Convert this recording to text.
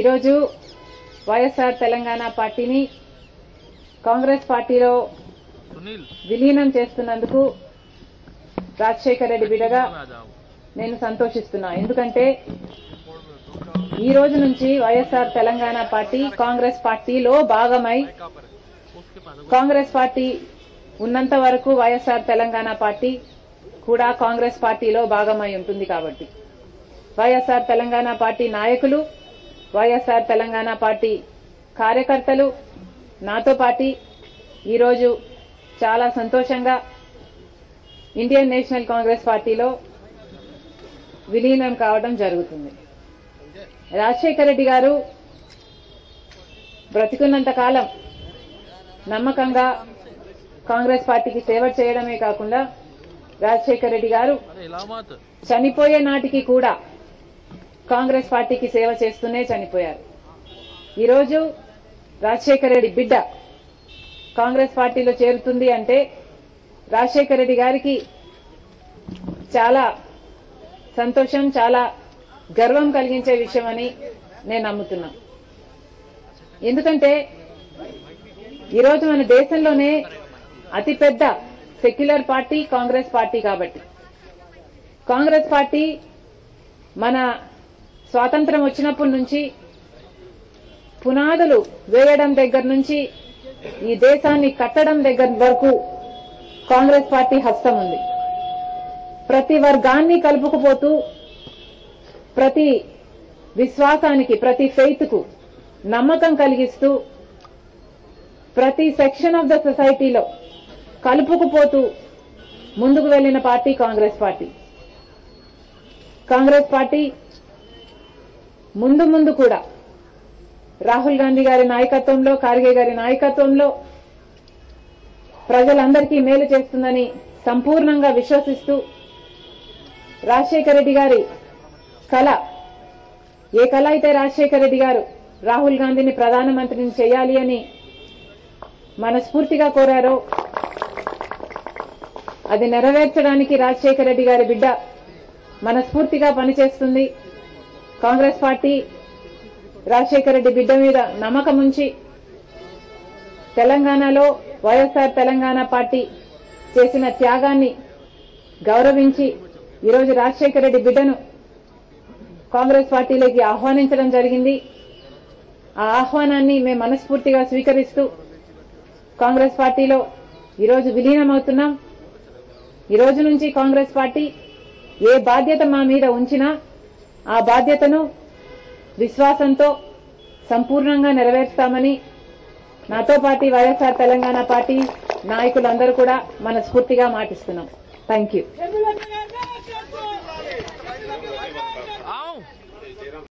ఈరోజు వైఎస్ఆర్ తెలంగాణ పార్టీని కాంగ్రెస్ పార్టీలో విలీనం చేస్తున్నందుకు రాజశేఖర్ రెడ్డి బిడ్డగా నేను సంతోషిస్తున్నా. ఎందుకంటే ఈ రోజు నుంచి వైఎస్ఆర్ తెలంగాణ పార్టీ కాంగ్రెస్ పార్టీలో భాగమై కాంగ్రెస్ పార్టీ ఉన్నంత వరకు వైఎస్ఆర్ తెలంగాణ పార్టీ కూడా కాంగ్రెస్ పార్టీలో భాగమై ఉంటుంది. కాబట్టి వైఎస్ఆర్ తెలంగాణ పార్టీ నాయకులు, వైఎస్ఆర్ తెలంగాణ పార్టీ కార్యకర్తలు నాతో పాటు ఈరోజు చాలా సంతోషంగా ఇండియన్ నేషనల్ కాంగ్రెస్ పార్టీలో విలీనం కావడం జరుగుతుంది. రాజశేఖర్ రెడ్డి గారు బ్రతికున్నంత కాలం నమ్మకంగా కాంగ్రెస్ పార్టీకి సేవ చేయడమే కాకుండా రాజశేఖర్ రెడ్డి గారు చనిపోయే నాటికి కూడా కాంగ్రెస్ పార్టీకి సేవ చేస్తూనే చనిపోయారు. ఈరోజు రాజశేఖర్ రెడ్డి బిడ్డ కాంగ్రెస్ పార్టీలో చేరుతుంది అంటే రాజశేఖర్ రెడ్డి గారికి చాలా సంతోషం, చాలా గర్వం కలిగించే విషయమని నేను నమ్ముతున్నా. ఎందుకంటే ఈరోజు మన దేశంలోనే అతిపెద్ద సెక్యులర్ పార్టీ కాంగ్రెస్ పార్టీ. కాబట్టి కాంగ్రెస్ పార్టీ మన స్వాతంత్రం వచ్చినప్పటి నుంచి పునాదులు వేయడం దగ్గర నుంచి ఈ దేశాన్ని కట్టడం దగ్గర వరకు కాంగ్రెస్ పార్టీ హస్తం ఉంది. ప్రతి వర్గాన్ని కలుపుకుపోతూ, ప్రతి విశ్వాసానికి, ప్రతి ఫెయిత్ కు నమ్మకం కలిగిస్తూ, ప్రతి సెక్షన్ ఆఫ్ ద సొసైటీలో కలుపుకుపోతూ ముందుకు వెళ్లిన party Congress party. Congress party ముందు కూడా రాహుల్ గాంధీ గారి నాయకత్వంలో, ఖార్గే గారి నాయకత్వంలో ప్రజలందరికీ మేలు చేస్తుందని సంపూర్ణంగా విశ్వసిస్తూ, రాజశేఖర్ రెడ్డి గారి కళ, ఏ కళ అయితే రాజశేఖర్ రెడ్డి గారు రాహుల్ గాంధీని ప్రధానమంత్రిని చేయాలి అని మనస్ఫూర్తిగా కోరారో అది నెరవేర్చడానికి రాజశేఖర్ రెడ్డి గారి బిడ్డ మనస్ఫూర్తిగా పనిచేస్తుంది. కాంగ్రెస్ పార్టీ రాజశేఖర్ రెడ్డి బిడ్డ మీద నమ్మకం ఉంచి తెలంగాణలో వైఎస్ఆర్ తెలంగాణ పార్టీ చేసిన త్యాగాన్ని గౌరవించి ఈరోజు రాజశేఖర్ రెడ్డి బిడ్డను కాంగ్రెస్ పార్టీలోకి ఆహ్వానించడం జరిగింది. ఆ ఆహ్వానాన్ని మేము మనస్ఫూర్తిగా స్వీకరిస్తూ కాంగ్రెస్ పార్టీలో ఈరోజు విలీనమవుతున్నాం. ఈ రోజు నుంచి కాంగ్రెస్ పార్టీ ఏ బాధ్యత మా మీద ఉంచినా ఆ బాధ్యతను విశ్వాసంతో సంపూర్ణంగా నెరవేర్స్తామని నాతో పాటు వైఎస్ఆర్ తెలంగాణ పార్టీ నాయకులందరూ కూడా మనస్ఫూర్తిగా మాటిస్తున్నాం. Thank you.